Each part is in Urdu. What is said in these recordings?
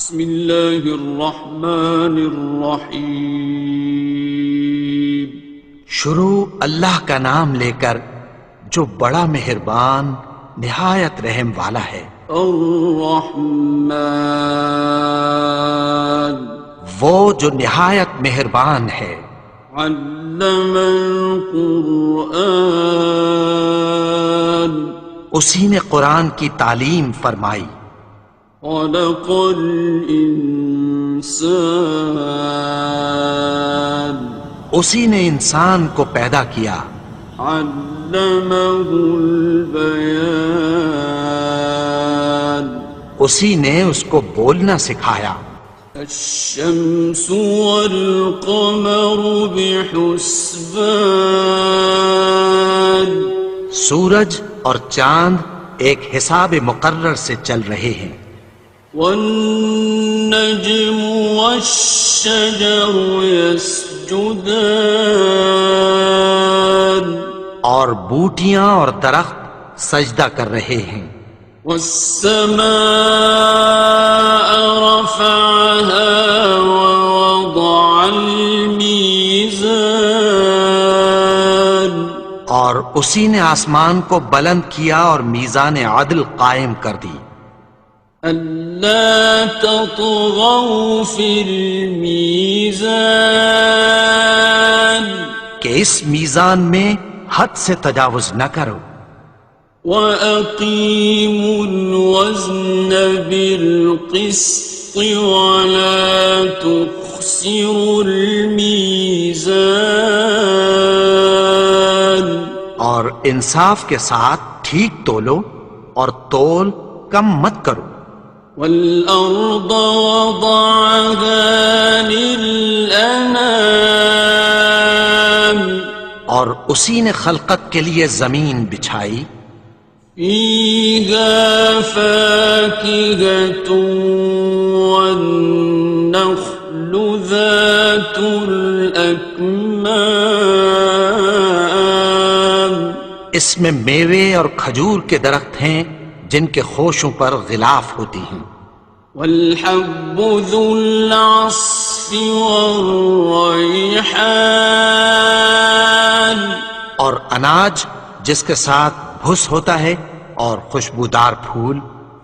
بسم اللہ الرحمن الرحیم۔ شروع اللہ کا نام لے کر جو بڑا مہربان نہایت رحم والا ہے۔ الرحمن، وہ جو نہایت مہربان ہے۔ علم القرآن، اسی نے قرآن کی تعلیم فرمائی۔ خلق الانسان، اسی نے انسان کو پیدا کیا۔ علمہ البیان، اسی نے اس کو بولنا سکھایا۔ الشمس والقمر بحسبان، سورج اور چاند ایک حساب مقرر سے چل رہے ہیں۔ والنجم والشجر يسجدان، اور بوٹیاں اور درخت سجدہ کر رہے ہیں۔ والسماء رفعها ووضع الميزان، اور اسی نے آسمان کو بلند کیا اور میزان عدل قائم کر دی۔ ألا تطغوا في الميزان، کہ اس میزان میں حد سے تجاوز نہ کرو۔ وَأَقِيمُوا الْوَزْنَ بِالْقِسْطِ وَلَا تُخْسِرُوا الْمِيزَانَ، اور انصاف کے ساتھ ٹھیک تولو اور تول کم مت کرو۔ وَالْأَرْضَ وَضَعَهَا لِلْأَنَامِ، اور اسی نے خلقت کے لیے زمین بچھائی۔ فِيهَا فَاكِهَةٌ وَالنَّخْلُ ذَاتُ الْأَكْمَامِ، اس میں میوے اور کھجور کے درخت ہیں جن کے خوشوں پر غلاف ہوتی ہیں۔ وَالْحَبُّ ذُو الْعَصْفِ وَالرَّيْحَانِ، اور اناج جس کے ساتھ بھس ہوتا ہے اور خوشبودار پھول۔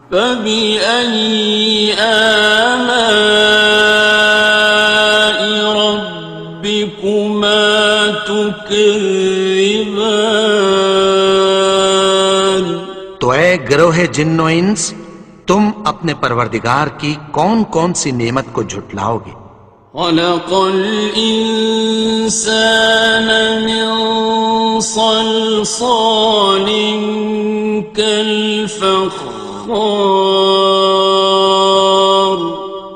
فَبِأَيِّ آلَاءِ رَبِّكُمَا تُكَذِّبَانِ، تو اے گروہ جن و انس، تم اپنے پروردگار کی کون کون سی نعمت کو جھٹلاؤ گے؟ خَلَقَ الْإِنسَانَ مِنْ صَلْصَالٍ كَالْفَخَّارِ،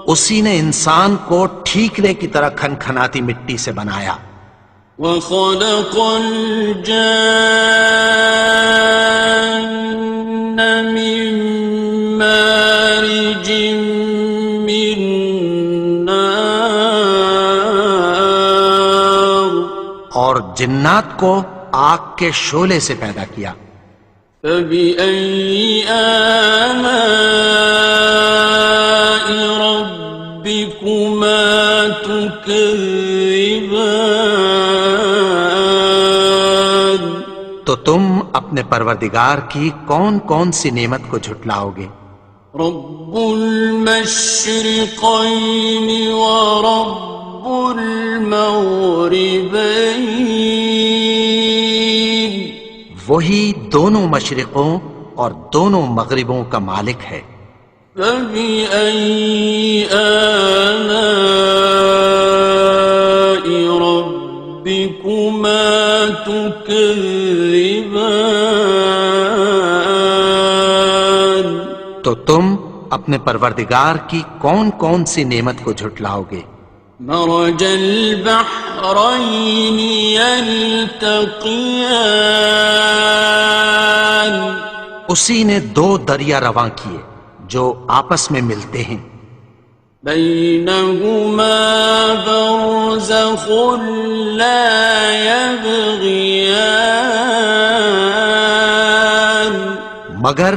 اسی نے انسان کو ٹھیکرے کی طرح کھنکھناتی مٹی سے بنایا۔ وَخَلَقَ الْجَانَّ مِن مَّارِجٍ مِّن نَّارٍ، اور جنات کو آگ کے شعلے سے پیدا کیا۔ فَبِأَيِّ آلَاءِ رَبِّكُمَا تُكَذِّبَانِ، تو تم اپنے پروردگار کی کون کون سی نعمت کو جھٹلاؤ گے؟ رب المشرقين ورب المغربين، وہی دونوں مشرقوں اور دونوں مغربوں کا مالک ہے۔ فبأي آلاء ربكما تكذبان، تو تم اپنے پروردگار کی کون کون سی نعمت کو جھٹلاؤ گے؟ مرج البحرين يلتقيان، اسی نے دو دریا رواں کیے جو آپس میں ملتے ہیں۔ بينهما برزخ لا يبغيان، مگر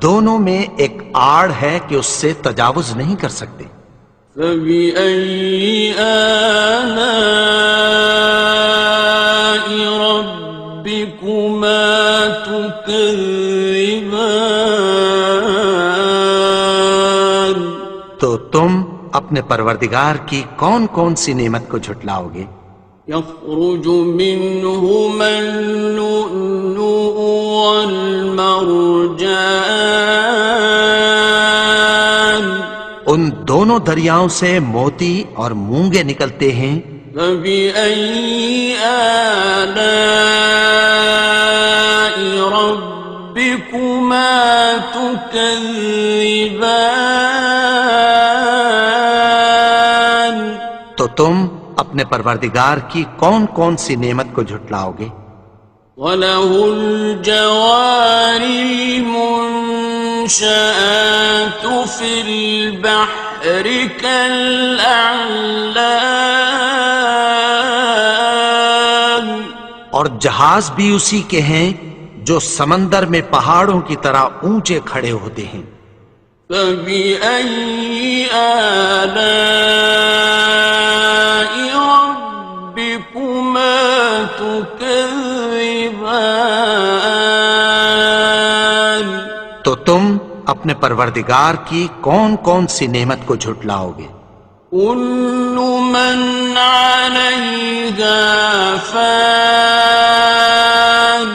دونوں میں ایک آڑ ہے کہ اس سے تجاوز نہیں کر سکتے۔ فبأي آلاء ربكما تكذبان؟ تو تم اپنے پروردگار کی کون کون سی نعمت کو جھٹلاؤ گے؟ يخرج منهما اللؤلؤ والمرجان ان دونوں دریاؤں سے موتی اور مونگے نکلتے ہیں۔ فبأي آلاء ربكما تكذبان؟ تو تم اپنے پروردگار کی کون کون سی نعمت کو جھٹلاؤ گے؟ وَلَهُ الْجَوَارِ الْمُنشَآتُ فِي الْبَحْرِ كَالْأَعْلَامِ، اور جہاز بھی اسی کے ہیں جو سمندر میں پہاڑوں کی طرح اونچے کھڑے ہوتے ہیں۔ فَبِأَيِّ آلَاءِ رَبِّكُمَا تُكَذِّبَانِ؟ تو تم اپنے پروردگار کی کون کون سی نعمت کو جھٹلاؤ گے؟ كُلُّ مَنْ عَلَيْهَا فَانٍ،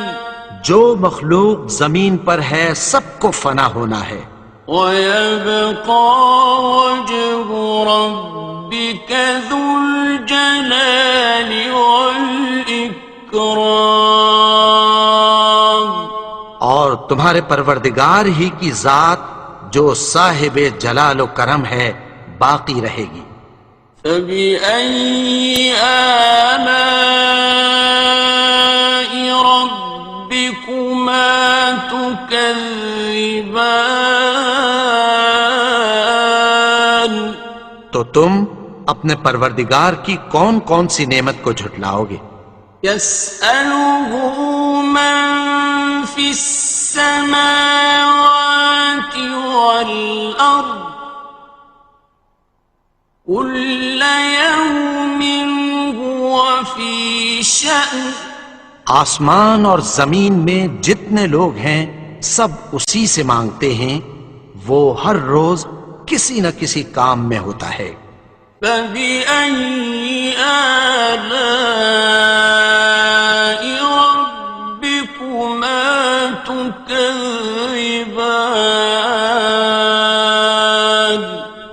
جو مخلوق زمین پر ہے سب کو فنا ہونا ہے۔ وَيَبْقَى وَجْهُ رَبِّكَ ذُو الْجَلَالِ وَالْإِكْرَامِ، اور تمہارے پروردگار ہی کی ذات جو صاحب جلال و کرم ہے باقی رہے گی۔ فَبِأَيِّ آلَاءِ رَبِّكُمَا تُكَذِّبَانِ؟ تو تم اپنے پروردگار کی کون کون سی نعمت کو جھٹلاؤ گے؟ يَسْأَلُهُ مَن فِي السَّمَاوَاتِ وَالْأَرْضِ كُلَّ يَوْمٍ هُوَ فِي شَأْنٍ، آسمان اور زمین میں جتنے لوگ ہیں سب اسی سے مانگتے ہیں، وہ ہر روز کسی نہ کسی کام میں ہوتا ہے۔ فَبِأَيِّ آلَاءِ رَبِّكُمَا تُكَذِّبَانِ؟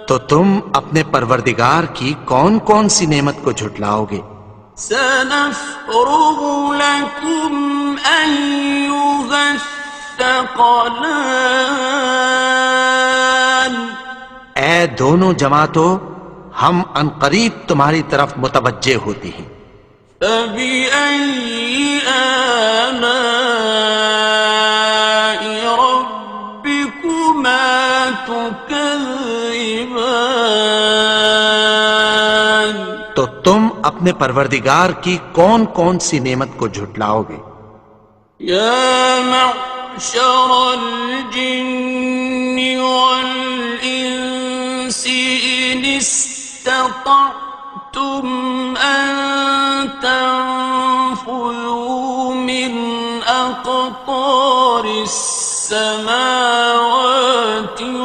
تو تم اپنے پروردگار کی کون کون سی نعمت کو جھٹلاؤ گے؟ سَنَفْرُغُ لَكُمْ أَيُّهَ الثَّقَلَانِ، اے دونوں جماعتوں، ہم عنقریب تمہاری طرف متوجہ ہوتی ہیں۔ فَبِأَيِّ آلَاءِ رَبِّكُمَا تُكَذِّبَانِ؟ تو تم اپنے پروردگار کی کون کون سی نعمت کو جھٹلاؤ گے؟ يَا مَعْشَرَ الْجِنِّ وَالْإِنسِ إِنِ اسْتَطَعْتُمْ أَن تَنفُذُوا مِنْ أَقْطَارِ السَّمَاوَاتِ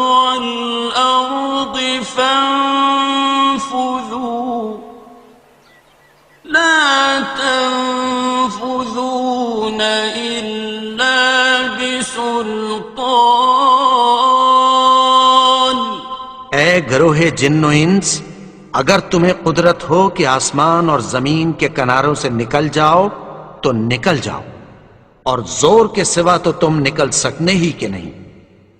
وَالْأَرْضِ فَانفُذُوا لَا تَنفُذُونَ إِلَّا بِسُلْطَانٍ۔ اے گروہ جن و انس، اگر تمہیں قدرت ہو کہ آسمان اور زمین کے کناروں سے نکل جاؤ تو نکل جاؤ، اور زور کے سوا تو تم نکل سکنے ہی کہ نہیں۔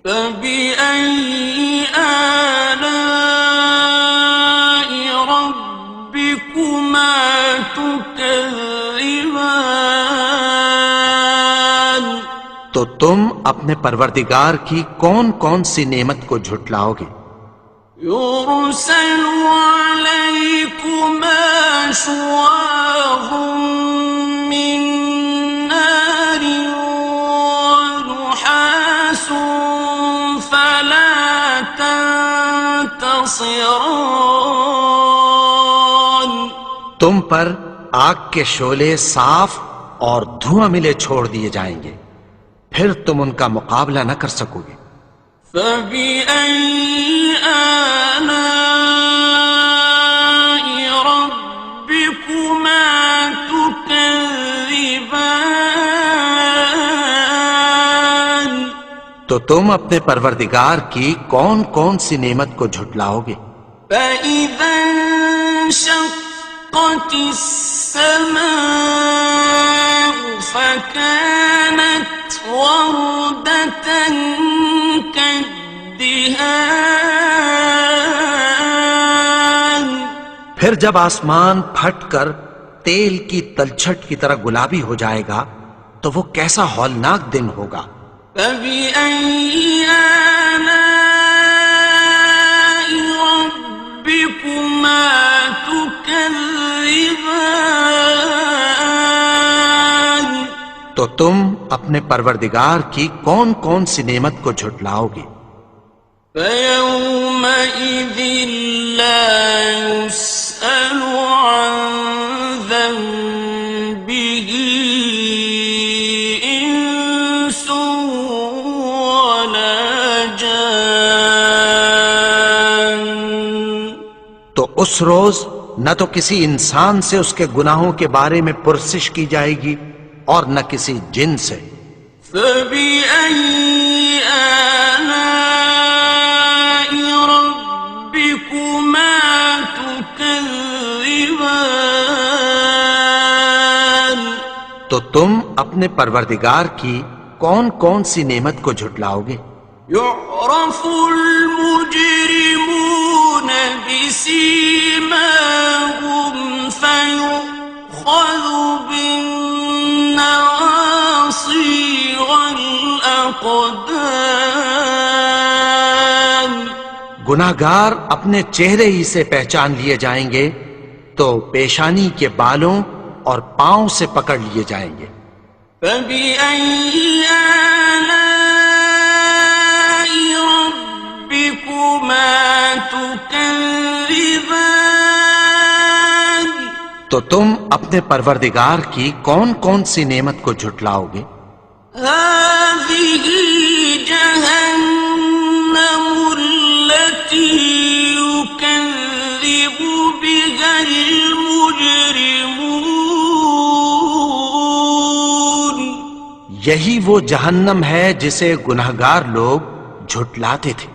فَبِأَيِّ آلَاءِ رَبِّكُمَا تُكَذِّبَانِ؟ تو تم اپنے پروردگار کی کون کون سی نعمت کو جھٹلاؤ گے؟ يُرْسَلُ عَلَيْكُمَا شُوَاظٌ مِّن نَّارٍ وَنُحَاسٌ فَلَا ينتصران تم پر آگ کے شعلے صاف اور دھواں ملے چھوڑ دیے جائیں گے، پھر تم ان کا مقابلہ نہ کر سکو گے۔ فبأي آلاء ربكما تكذبان تو تم اپنے پروردگار کی کون کون سی نعمت کو جھٹلاؤ گے؟ فإذا انشقت السماء فكانت وردة كالدهان پھر جب آسمان پھٹ کر تیل کی تلچھٹ کی طرح گلابی ہو جائے گا تو وہ کیسا ہولناک دن ہوگا۔ فبأي آلاء ربكما تكذبان تو تم اپنے پروردگار کی کون کون سی نعمت کو جھٹلاؤ گے؟ فيومئذ لا يسأل عن ذنبه إنس ولا جان تو اس روز نہ تو کسی انسان سے اس کے گناہوں کے بارے میں پرسش کی جائے گی اور نہ کسی جن سے۔ فبأي آلاء ربكما تكذبان تو تم اپنے پروردگار کی کون کون سی نعمت کو جھٹلاؤ گے؟ يعرف المجرمون بسيماهم فيؤخذ بالنواصي والأقدام گناہگار اپنے چہرے ہی سے پہچان لیے جائیں گے تو پیشانی کے بالوں اور پاؤں سے پکڑ لیے جائیں گے۔ فبأي آلاء ربكما تكذبان تو تم اپنے پروردگار کی کون کون سی نعمت کو جھٹلاؤ گے؟ هذه جهنم التي يكذب بها المجرمون یہی وہ جہنم ہے جسے گناہگار لوگ جھٹلاتے تھے۔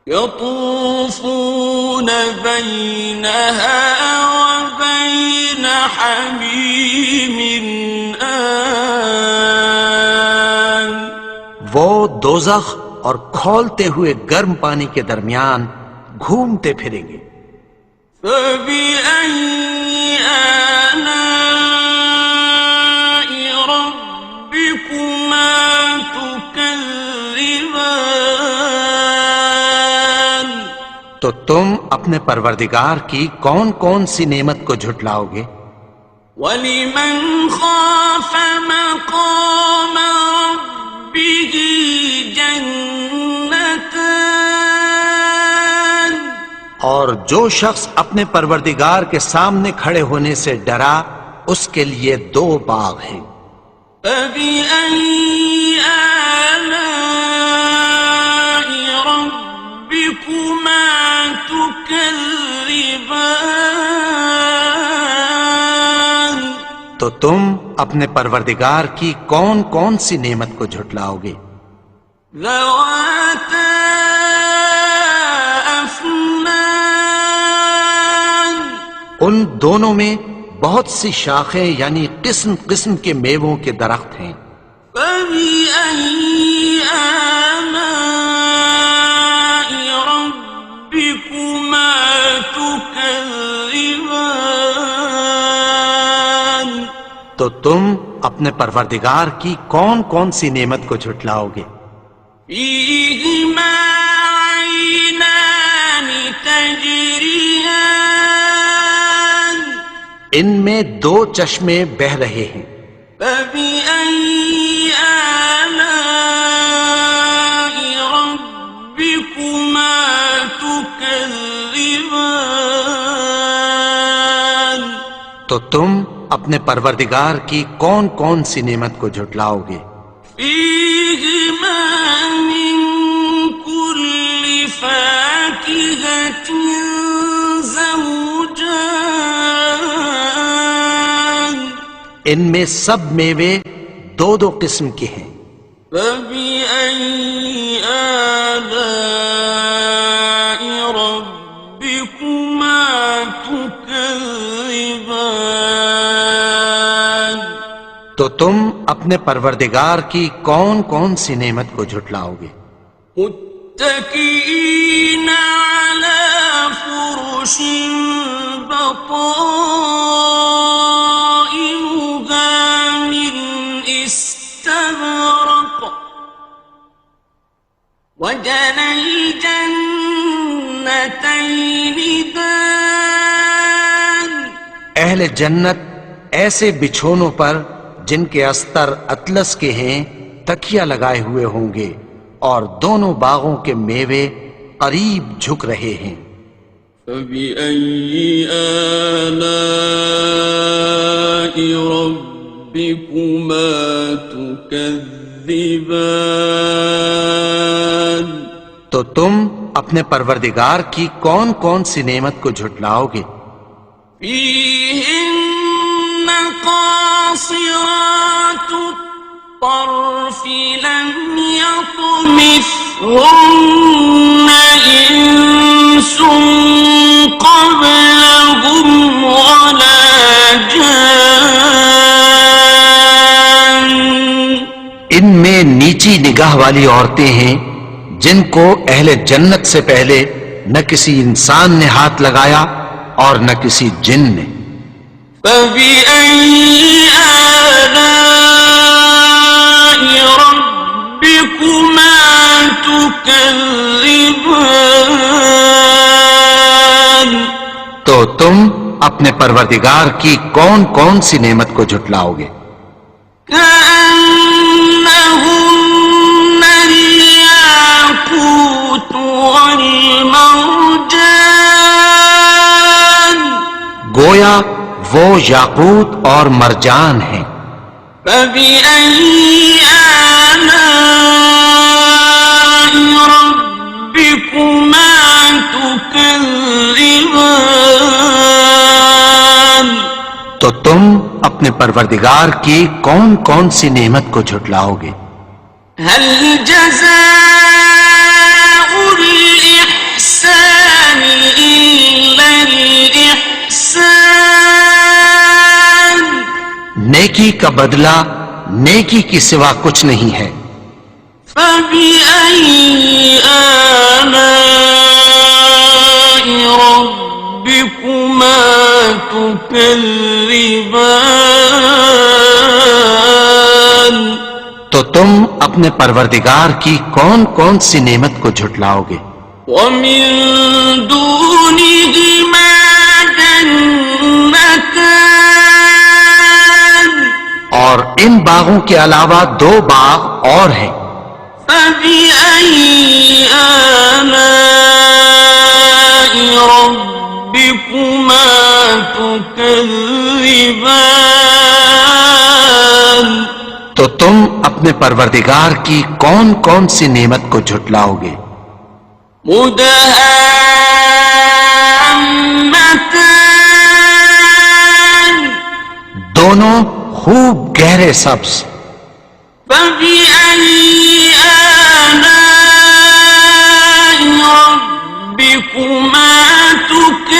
يطوفون بينها وبين حميم آن وہ دوزخ اور کھولتے ہوئے گرم پانی کے درمیان گھومتے پھریں گے۔ فبأي آلاء ربكما تكذبان تو تم اپنے پروردگار کی کون کون سی نعمت کو جھٹلاؤ گے؟ وَلِمَنْ خَافَ مَقَامَ رَبِّهِ جَنَّتَانِ اور جو شخص اپنے پروردگار کے سامنے کھڑے ہونے سے ڈرا اس کے لیے دو باغ ہیں۔ فَبِأَيِّ آلَاءِ رَبِّكُمَا تُكَذِّبَانِ تو تم اپنے پروردگار کی کون کون سی نعمت کو جھٹلاؤ گے؟ ذَوَاتَا أَفْنَانٍ ان دونوں میں بہت سی شاخیں یعنی قسم قسم کے میووں کے درخت ہیں۔ فَبِأَيِّ آلَاءِ رَبِّكُمَا تُكَذِّبَانِ تو تم اپنے پروردگار کی کون کون سی نعمت کو جھٹلاؤ گے؟ فِيهِمَا عَيْنَانِ تَجْرِيَانِ ان میں دو چشمے بہہ رہے ہیں۔ فَبِأَيِّ آلَاءِ رَبِّكُمَا تُكَذِّبَانِ تكذبان تو تم اپنے پروردگار کی کون کون سی نعمت کو جھٹلاؤ گے؟ فيهما من كل فاكهة زوجان ان میں سب میوے دو دو قسم کے ہیں، فبأي آلاء ربكما تكذبان تو تم اپنے پروردگار کی کون کون سی نعمت کو جھٹلاؤ گے؟ متكئين على فرش بطائنها من استبرق وجنى الجنتين دان اہل جنت ایسے بچھونوں پر جن کے استر اطلس کے ہیں تکیہ لگائے ہوئے ہوں گے، اور دونوں باغوں کے میوے قریب جھک رہے ہیں۔ فبأي آلاء ربكما تكذبان تو تم اپنے پروردگار کی کون کون سی نعمت کو جھٹلاؤ گے؟ فيهن قاصرات الطرف لم يطمثهن إنس قبلهم ولا جان ان میں نیچی نگاہ والی عورتیں ہیں جن کو اہل جنت سے پہلے نہ کسی انسان نے ہاتھ لگایا اور نہ کسی جن نے۔ فبأي آلاء ربكما تكذبان تو تم اپنے پروردگار کی کون کون سی نعمت کو جھٹلاؤ گے؟ كأنهن الياقوت والمرجان گویا وہ یاقوت اور مرجان ہیں۔ فبأي آلاء ربكما تكذبان تو تم اپنے پروردگار کی کون کون سی نعمت کو جھٹلاؤ گے؟ هل جزاء الإحسان إلا الإحسان نیکی کا بدلہ نیکی کی سوا کچھ نہیں ہے۔ فبأي آلاء ربكما تكذبان تو تم اپنے پروردگار کی کون کون سی نعمت کو جھٹلاؤ گے؟ ومن دونهما جنتان اور ان باغوں کے علاوہ دو باغ اور ہیں۔ فبأي آلاء ربكما تكذبان تو تم اپنے پروردگار کی کون کون سی نعمت کو جھٹلاؤ گے؟ مدهامتان دونوں خوب گہرے سبز۔ فبأي آلاء ربكما تكذبان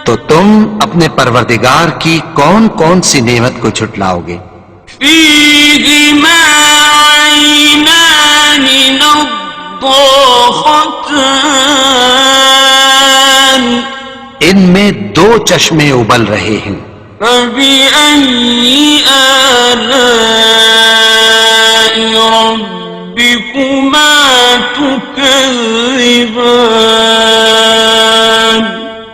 تو تم اپنے پروردگار کی کون کون سی نعمت کو جھٹلاؤ گے؟ فيهما عينان نضاختان ان میں دو چشمے ابل رہے ہیں۔ فبأي آلاء ربكما تكذبان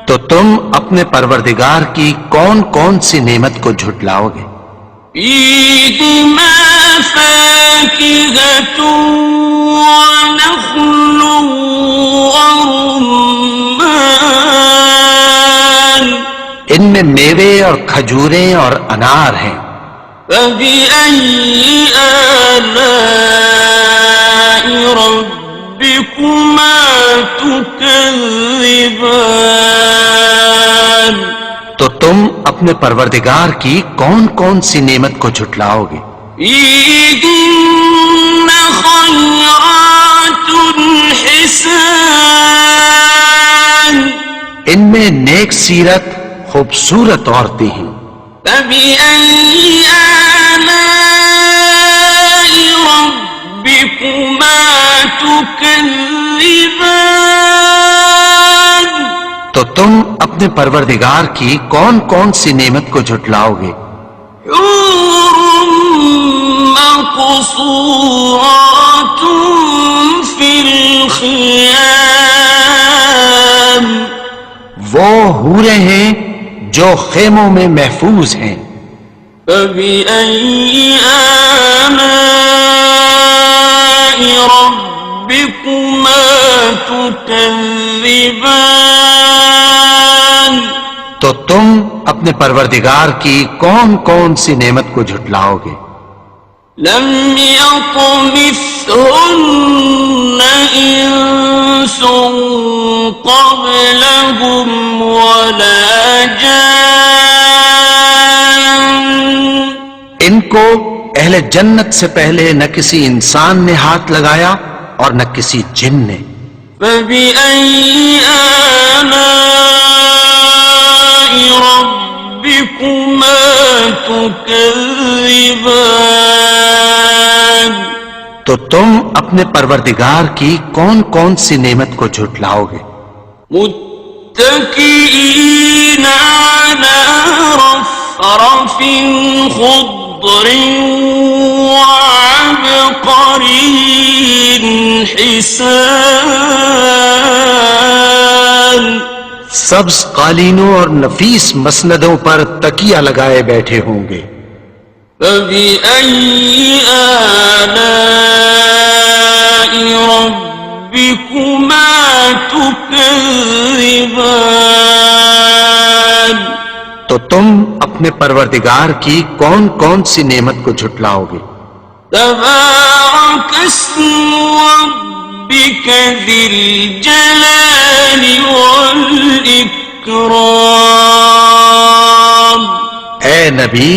تو تم اپنے پروردگار کی کون کون سی نعمت کو جھٹلاؤ گے؟ فيهما فاكهة ونخل ورمان ان میں میوے اور کھجوریں اور انار ہیں. فبأي آلاء ربكما تكذبان تو تم اپنے پروردگار کی کون کون سی نعمت کو جھٹلاؤ گے؟ فيهن خيرات حسان ان میں نیک سیرت خوبصورت عورتیں ہیں. فبأي آلاء ربكما تكذبان تو تم اپنے پروردگار کی کون کون سی نعمت کو جھٹلاؤ گے؟ حور مقصورات في الخيام وہ حوریں ہیں جو خیموں میں محفوظ ہیں. فبأي آلاء ربكما تكذبان تو تم اپنے پروردگار کی کون کون سی نعمت کو جھٹلاؤ گے؟ لم يطمثهن إنس قبلهم ولا جان ان کو اہل جنت سے پہلے نہ کسی انسان نے ہاتھ لگایا اور نہ کسی جن نے. فبأي آلاء ربكما تكذبان تو تم اپنے پروردگار کی کون کون سی نعمت کو جھٹلاؤ گے؟ متكئين على رفرف خضر وعبقري حسان سبز قالینوں اور نفیس مسندوں پر تکیہ لگائے بیٹھے ہوں گے. فبأي آلاء ربكما تكذبان تو تم اپنے پروردگار کی کون کون سی نعمت کو جھٹلاؤ گے؟ تبارك اسم ربك ذي الجلال والإكرام اے نبی،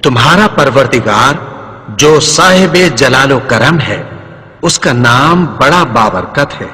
تمہارا پروردگار جو صاحب جلال و کرم ہے، اس کا نام بڑا بابرکت ہے.